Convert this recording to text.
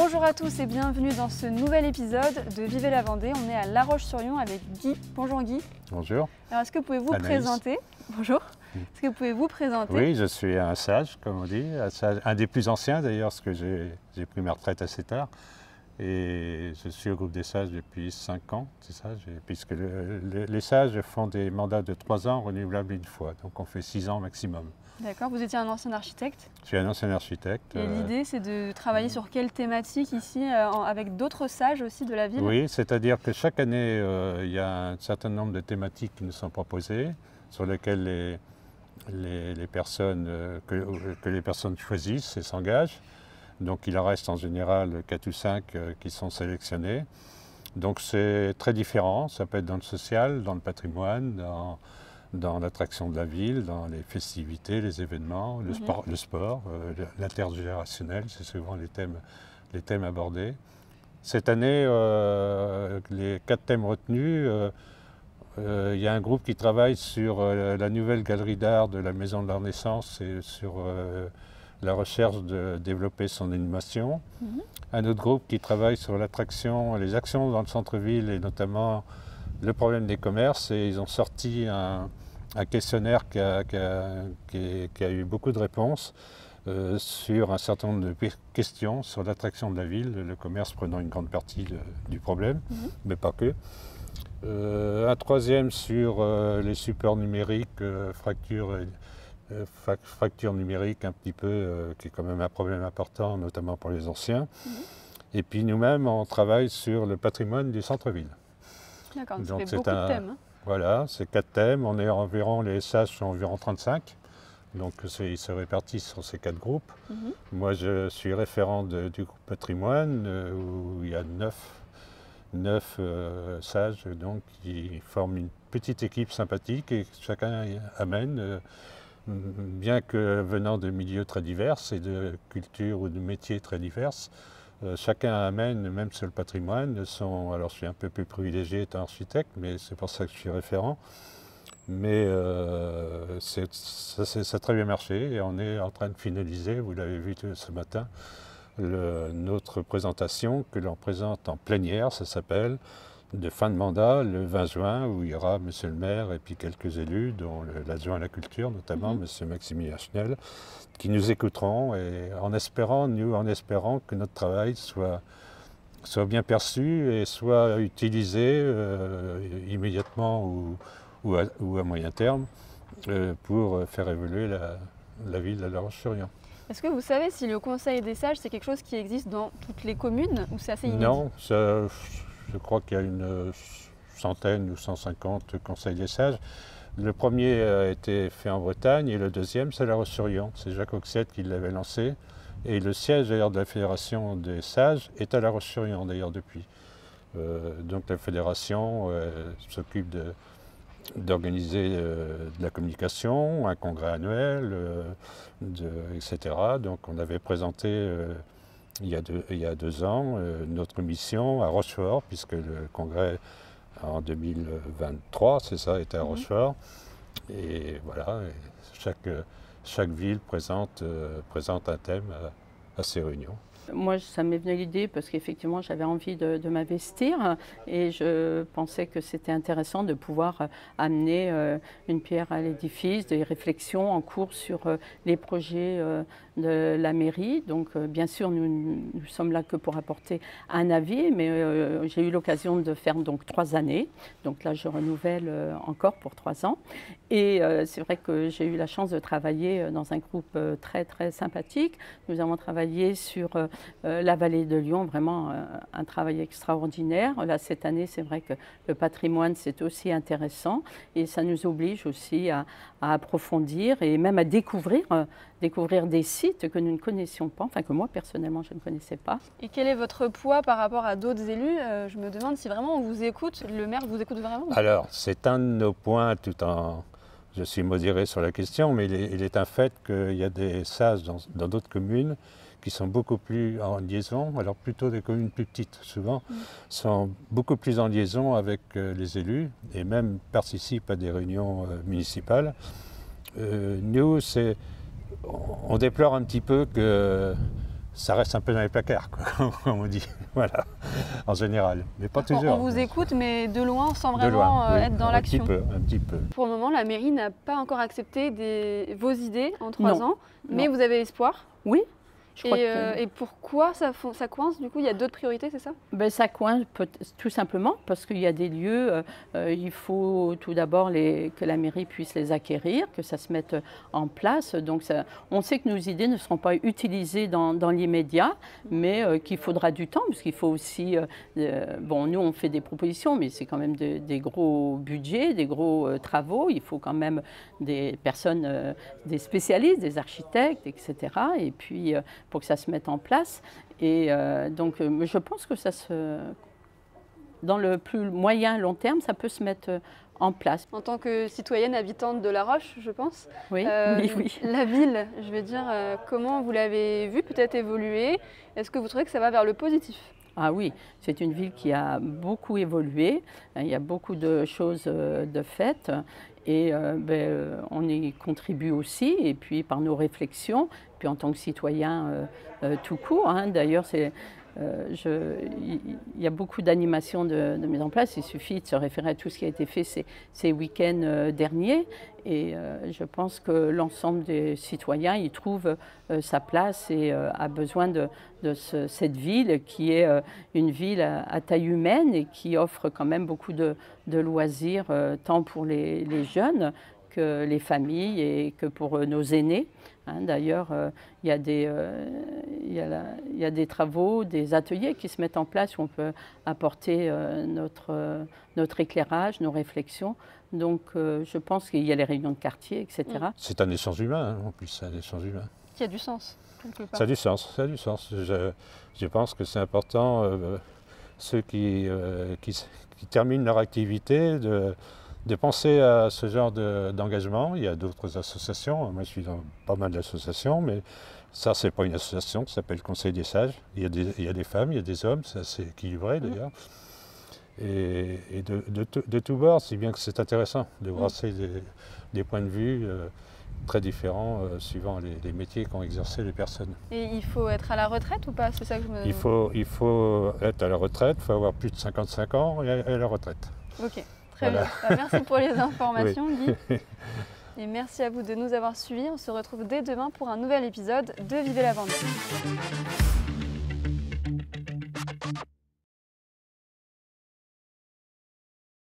Bonjour à tous et bienvenue dans ce nouvel épisode de Vivez la Vendée. On est à La Roche-sur-Yon avec Guy. Bonjour Guy. Bonjour. Alors est-ce que vous pouvez vous présenter? Bonjour. Est-ce que vous pouvez vous présenter? Oui, je suis un sage, comme on dit, un des plus anciens d'ailleurs, parce que j'ai pris ma retraite assez tard. Et je suis au groupe des sages depuis 5 ans, c'est ça, puisque les sages font des mandats de 3 ans renouvelables une fois, donc on fait 6 ans maximum. D'accord, vous étiez un ancien architecte? Je suis un ancien architecte. Et l'idée c'est de travailler sur quelle thématique ici, avec d'autres sages aussi de la ville? Oui, c'est-à-dire que chaque année, il y a un certain nombre de thématiques qui nous sont proposées, sur lesquelles les personnes, que les personnes choisissent et s'engagent. Donc il en reste en général 4 ou 5 qui sont sélectionnés. Donc c'est très différent, ça peut être dans le social, dans le patrimoine, dans l'attraction de la ville, dans les festivités, les événements, le sport, l'intergénérationnel, c'est souvent les thèmes abordés. Cette année, les 4 thèmes retenus, il y a un groupe qui travaille sur la nouvelle galerie d'art de la Maison de la Renaissance et sur la recherche de développer son animation. Un autre groupe qui travaille sur l'attraction, les actions dans le centre-ville et notamment le problème des commerces. Et ils ont sorti un questionnaire qui a eu beaucoup de réponses sur un certain nombre de questions sur l'attraction de la ville, le commerce prenant une grande partie du problème, mais pas que. Un troisième sur les supports numériques, fracture numérique un petit peu, qui est quand même un problème important, notamment pour les anciens. Et puis nous-mêmes, on travaille sur le patrimoine du centre-ville. D'accord, donc ça fait beaucoup de thèmes. Voilà, c'est 4 thèmes, on est environ, les sages sont environ 35, donc ils se répartissent sur ces 4 groupes. Moi je suis référent du groupe patrimoine, où il y a 9 sages donc, qui forment une petite équipe sympathique et chacun amène, bien que venant de milieux très divers et de cultures ou de métiers très divers, chacun amène, même sur le patrimoine, alors je suis un peu plus privilégié étant architecte, mais c'est pour ça que je suis référent. Mais ça a très bien marché et on est en train de finaliser, vous l'avez vu ce matin, notre présentation que l'on présente en plénière, ça s'appelle, de fin de mandat le 20 juin, où il y aura monsieur le maire et puis quelques élus, dont l'adjoint à la culture notamment, monsieur Maximilien Schnell, qui nous écouteront et en espérant que notre travail soit bien perçu et soit utilisé immédiatement ou à moyen terme pour faire évoluer la ville de La Roche-sur-Yon. Est-ce que vous savez si le conseil des sages c'est quelque chose qui existe dans toutes les communes ou c'est assez inédit? Non, je crois qu'il y a une centaine ou 150 conseils des sages. Le premier a été fait en Bretagne et le deuxième c'est La Roche-sur-Yon. C'est Jacques Auxette qui l'avait lancé. Et le siège d'ailleurs de la Fédération des sages est à La Roche-sur-Yon d'ailleurs depuis. Donc la Fédération s'occupe d'organiser de la communication, un congrès annuel, etc. Donc on avait présenté il y a 2 ans notre mission à Rochefort, puisque le congrès en 2023, c'est ça, était à Rochefort. Et voilà, chaque ville présente un thème à ses réunions. Moi, ça m'est venu l'idée parce qu'effectivement, j'avais envie de m'investir et je pensais que c'était intéressant de pouvoir amener une pierre à l'édifice, des réflexions en cours sur les projets de la mairie. Donc, bien sûr, nous sommes là que pour apporter un avis, mais j'ai eu l'occasion de faire donc 3 années. Donc là, je renouvelle encore pour 3 ans. Et c'est vrai que j'ai eu la chance de travailler dans un groupe très, très sympathique. Nous avons travaillé sur la vallée de Lyon, vraiment un travail extraordinaire. Là, cette année, c'est vrai que le patrimoine, c'est aussi intéressant et ça nous oblige aussi à approfondir et même à découvrir des sites que nous ne connaissions pas, enfin que moi, personnellement, je ne connaissais pas. Et quel est votre poids par rapport à d'autres élus? Je me demande si vraiment on vous écoute, le maire vous écoute vraiment? Alors, c'est un de nos points je suis modéré sur la question, mais il est un fait qu'il y a des sages dans d'autres communes qui sont beaucoup plus en liaison, alors plutôt des communes plus petites souvent, sont beaucoup plus en liaison avec les élus et même participent à des réunions municipales. Nous, on déplore un petit peu que ça reste un peu dans les placards, quoi, comme on dit, voilà, en général, mais pas toujours. On vous écoute, mais de loin, sans De vraiment loin, oui, être dans l'action. un petit peu. Pour le moment, la mairie n'a pas encore accepté vos idées en 3 Non. ans, mais Non. vous avez espoir. Oui, je crois Et pourquoi ça coince du coup? Il y a d'autres priorités, c'est ça? Ben, ça coince tout simplement parce qu'il y a des lieux, il faut tout d'abord que la mairie puisse les acquérir, que ça se mette en place. Donc on sait que nos idées ne seront pas utilisées dans l'immédiat, mais qu'il faudra du temps, parce qu'il faut aussi, bon, nous on fait des propositions, mais c'est quand même des gros budgets, des gros travaux. Il faut quand même des personnes, des spécialistes, des architectes, etc. Et puis pour que ça se mette en place. Et donc, je pense que dans le plus moyen long terme, ça peut se mettre en place. En tant que citoyenne habitante de La Roche, je pense. Oui, oui. La ville, je veux dire, comment vous l'avez vue peut-être évoluer? Est-ce que vous trouvez que ça va vers le positif? Ah oui, c'est une ville qui a beaucoup évolué. Il y a beaucoup de choses de faites. Et on y contribue aussi, et puis par nos réflexions, puis en tant que citoyen tout court. Hein. D'ailleurs, il y a beaucoup d'animations de mise en place. Il suffit de se référer à tout ce qui a été fait ces week-ends derniers. Et je pense que l'ensemble des citoyens y trouvent sa place et a besoin de cette ville qui est une ville à taille humaine et qui offre quand même beaucoup de loisirs, tant pour les jeunes que les familles et que pour nos aînés. Hein, d'ailleurs, il y a des travaux, des ateliers qui se mettent en place où on peut apporter notre éclairage, nos réflexions. Donc je pense qu'il y a les réunions de quartier, etc. C'est un échange humain, hein, en plus, c'est un échange humain. Qui a du sens, quelque part. Ça a du sens, ça a du sens. Je pense que c'est important, ceux qui terminent leur activité, de penser à ce genre d'engagement. Il y a d'autres associations, moi je suis dans pas mal d'associations, mais ça c'est pas une association, ça s'appelle Conseil des sages. Il y a des femmes, il y a des hommes, c'est assez équilibré d'ailleurs. Et de tous bords, si bien que c'est intéressant de brasser des points de vue très différents suivant les métiers qu'ont exercé les personnes. Et il faut être à la retraite ou pas? C'est ça que je me... Il faut être à la retraite, il faut avoir plus de 55 ans et à la retraite. Ok. Très bien. Merci pour les informations, Guy. Et merci à vous de nous avoir suivis. On se retrouve dès demain pour un nouvel épisode de Vivez la Vendée.